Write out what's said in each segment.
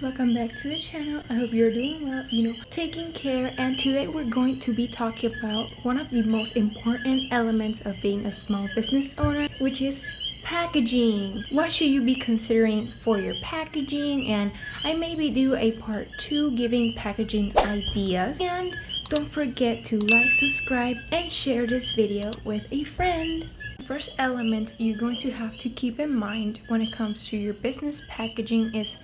welcome back to the channel. I hope you're doing well, taking care. And today we're going to be talking about one of the most important elements of being a small business owner, which is packaging. What should you be considering for your packaging? And I maybe do a part 2 giving packaging ideas. And don't forget to like, subscribe, and share this video with a friend. First element you're going to have to keep in mind when it comes to your business packaging is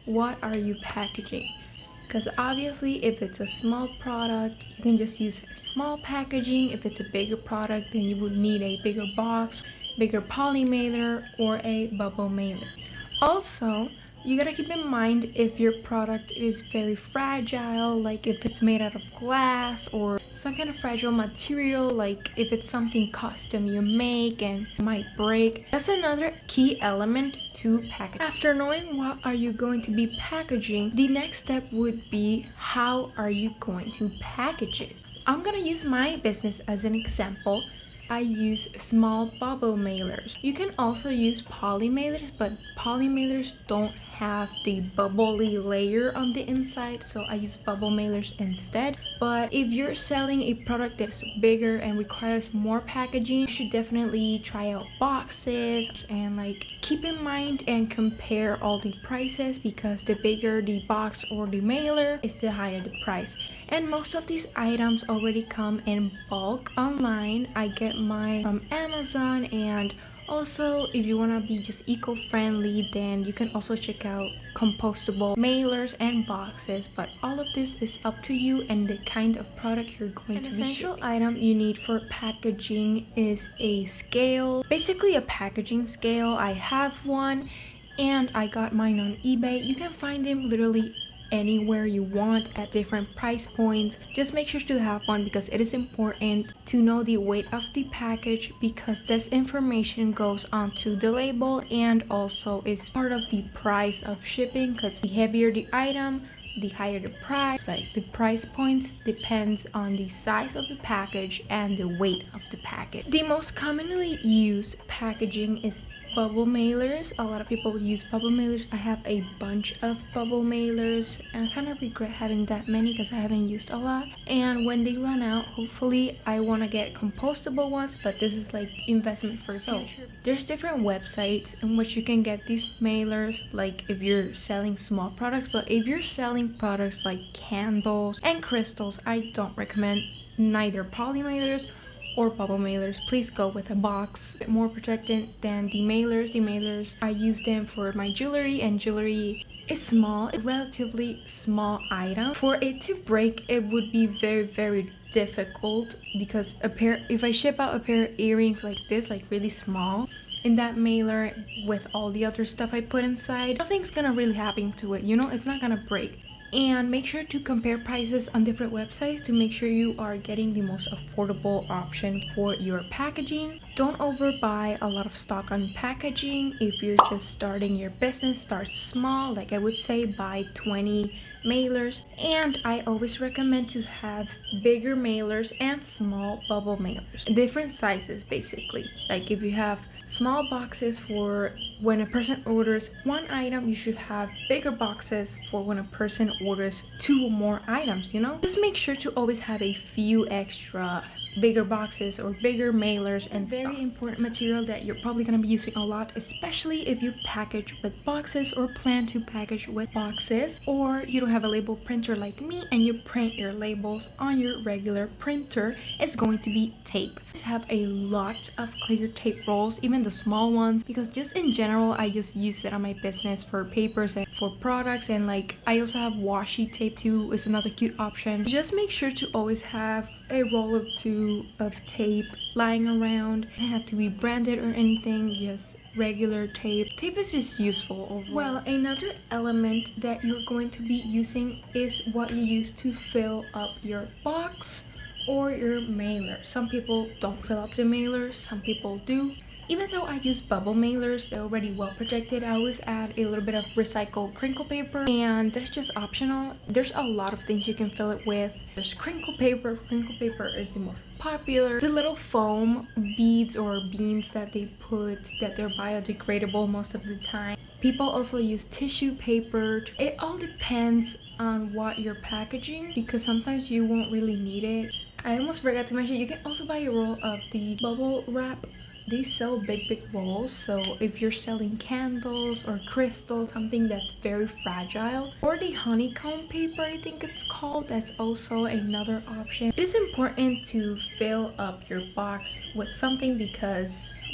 what are you packaging, because obviously if it's a small product you can just use small packaging. If it's a bigger product then you would need a bigger box, bigger poly mailer, or a bubble mailer. Also, you gotta keep in mind if your product is very fragile, like if it's made out of glass or some kind of fragile material, like if it's something custom you make and might break. That's another key element to package. After knowing what are you going to be packaging, the next step would be how are you going to package it. I'm gonna use my business as an example. I use small bubble mailers. You can also use poly mailers, but poly mailers don't have the bubbly layer on the inside, so I use bubble mailers instead. But if you're selling a product that's bigger and requires more packaging, you should definitely try out boxes and keep in mind and compare all the prices, because the bigger the box or the mailer is, the higher the price. And most of these items already come in bulk online. I get mine from Amazon, and also if you want to be just eco-friendly then you can also check out compostable mailers and boxes. But all of this is up to you and the kind of product you're going to be shipping. An essential item you need for packaging is a scale, basically a packaging scale. I have one and I got mine on eBay. You can find them literally anywhere you want at different price points. Just make sure to have one because it is important to know the weight of the package, because this information goes onto the label and also is part of the price of shipping, because the heavier the item, the higher the price. The price points depends on the size of the package and the weight of the package. The most commonly used packaging is bubble mailers. A lot of people use bubble mailers. I have a bunch of bubble mailers and I kind of regret having that many because I haven't used a lot, and when they run out hopefully I want to get compostable ones, but this is like investment for the future. There's different websites in which you can get these mailers, like if you're selling small products. But if you're selling products like candles and crystals, I don't recommend neither poly mailers or bubble mailers. Please go with a box. A bit more protected than the mailers. The mailers, I use them for my jewelry, and jewelry is small, a relatively small item. For it to break, it would be very difficult, because if I ship out a pair of earrings like this, like really small, in that mailer with all the other stuff I put inside, nothing's gonna really happen to it, it's not gonna break. And make sure to compare prices on different websites to make sure you are getting the most affordable option for your packaging. Don't overbuy a lot of stock on packaging. If you're just starting your business, start small. Like I would say buy 20 mailers, and I always recommend to have bigger mailers and small bubble mailers, different sizes basically. Like if you have small boxes for when a person orders one item, you should have bigger boxes for when a person orders 2 or more items. Just make sure to always have a few extra bigger boxes or bigger mailers. And very important material that you're probably going to be using a lot, especially if you package with boxes or plan to package with boxes, or you don't have a label printer like me and you print your labels on your regular printer, it's going to be tape. I have a lot of clear tape rolls, even the small ones, because just in general I just use it on my business for papers and for products. And I also have washi tape too, is another cute option. Just make sure to always have a roll of 2 of tape lying around. It doesn't have to be branded or anything, just regular tape. Tape is just useful overall. Well, another element that you're going to be using is what you use to fill up your box or your mailer. Some people don't fill up the mailers, some people do. Even though I use bubble mailers, they're already well protected, I always add a little bit of recycled crinkle paper, and that's just optional. There's a lot of things you can fill it with. There's crinkle paper. Crinkle paper is the most popular. The little foam beads or beans that they put, that they're biodegradable most of the time. People also use tissue paper. It all depends on what you're packaging, because sometimes you won't really need it. I almost forgot to mention, you can also buy a roll of the bubble wrap. They sell big rolls, so if you're selling candles or crystal, something that's very fragile, or the honeycomb paper, I think it's called, that's also another option. It is important to fill up your box with something, because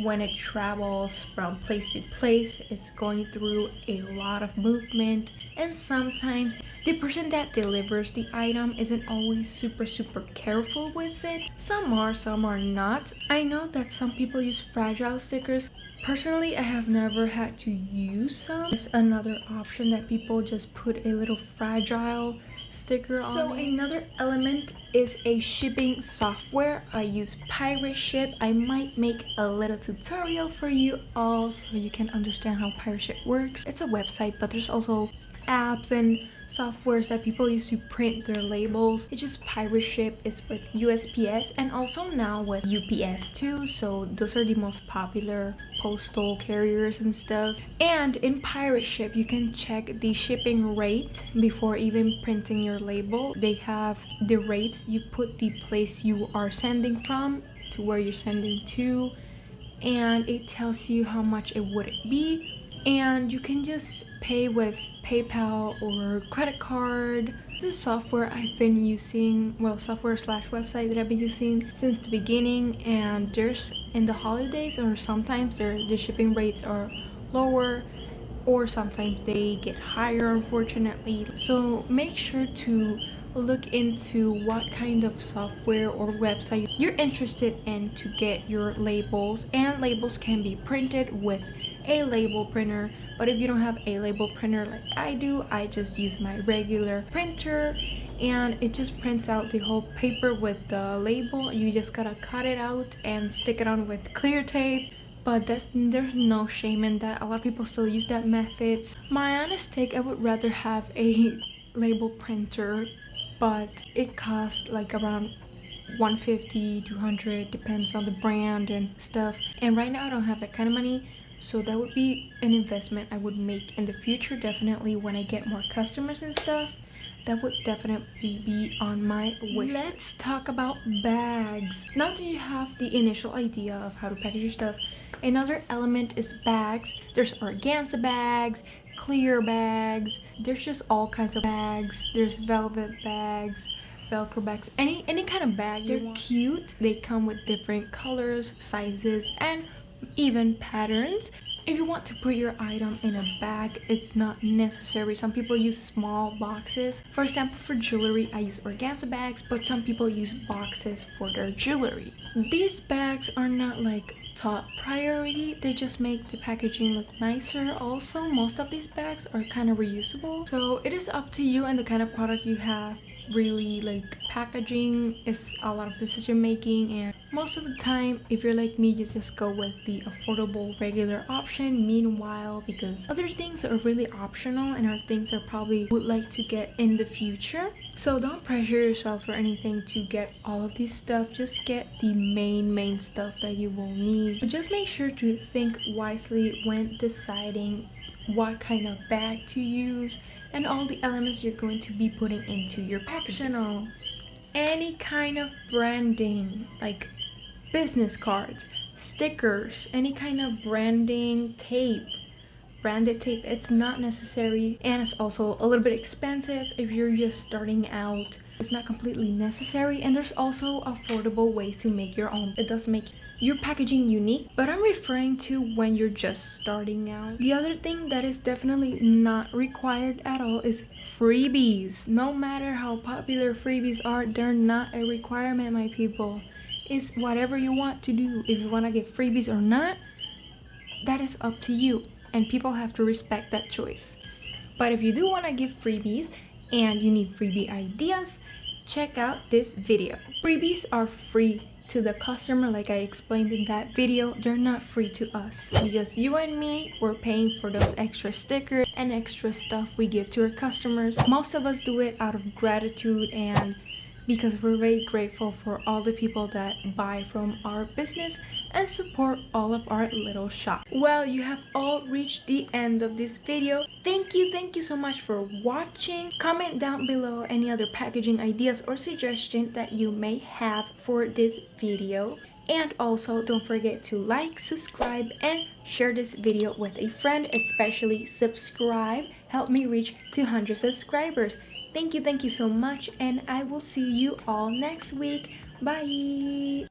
when it travels from place to place, it's going through a lot of movement, and sometimes the person that delivers the item isn't always super careful with it. Some are not. I know that some people use fragile stickers. Personally, I have never had to use some. It's another option that people just put a little fragile sticker on. So another element is a shipping software. I use Pirate Ship. I might make a little tutorial for you all so you can understand how Pirate Ship works. It's a website, but there's also apps and softwares that people use to print their labels. It's just Pirate Ship is with USPS and also now with UPS too, so those are the most popular postal carriers and stuff. And in Pirate Ship you can check the shipping rate before even printing your label. They have the rates. You put the place you are sending from to where you're sending to, and it tells you how much it would be, and you can just pay with PayPal or credit card. This is software I've been using, well, software slash website that I've been using since the beginning, and there's in the holidays, or sometimes the shipping rates are lower, or sometimes they get higher, unfortunately. So make sure to look into what kind of software or website you're interested in to get your labels. And labels can be printed with a label printer, but if you don't have a label printer like I do, I just use my regular printer, and it just prints out the whole paper with the label. You just gotta cut it out and stick it on with clear tape. But there's no shame in that. A lot of people still use that method. My honest take, I would rather have a label printer, but it costs like around 150, 200, depends on the brand and stuff. And right now I don't have that kind of money, so that would be an investment I would make in the future, definitely when I get more customers and stuff. That would definitely be on my wish. Let's talk about bags. Now that you have the initial idea of how to package your stuff, another element is bags. There's organza bags, clear bags, there's just all kinds of bags. There's velvet bags, velcro bags, any kind of bag. They're cute. They come with different colors, sizes, and even patterns. If you want to put your item in a bag, it's not necessary. Some people use small boxes. For example, for jewelry, I use organza bags, but some people use boxes for their jewelry. These bags are not like top priority. They just make the packaging look nicer. Also, most of these bags are kind of reusable, so it is up to you and the kind of product you have. Really, like, packaging is a lot of decision making, and most of the time, if you're like me, you just go with the affordable regular option. Meanwhile, because other things are really optional and are things I probably would like to get in the future, so don't pressure yourself or anything to get all of this stuff. Just get the main stuff that you will need. But just make sure to think wisely when deciding what kind of bag to use and all the elements you're going to be putting into your packaging. Any kind of branding, like business cards, stickers, any kind of branding tape, branded tape, it's not necessary, and it's also a little bit expensive if you're just starting out. It's not completely necessary, and there's also affordable ways to make your own. It does make your packaging unique, but I'm referring to when you're just starting out. The other thing that is definitely not required at all is freebies. No matter how popular freebies are, they're not a requirement, my people. It's whatever you want to do. If you want to give freebies or not, that is up to you, and people have to respect that choice. But if you do want to give freebies and you need freebie ideas, check out this video. Freebies are free to the customer, like I explained in that video. They're not free to us, because you and me, we're paying for those extra stickers and extra stuff we give to our customers. Most of us do it out of gratitude and because we're very grateful for all the people that buy from our business and support all of our little shop. Well, you have all reached the end of this video. Thank you so much for watching. Comment down below any other packaging ideas or suggestions that you may have for this video. And also don't forget to like, subscribe, and share this video with a friend. Especially subscribe, help me reach 200 subscribers. Thank you so much, and I will see you all next week. Bye.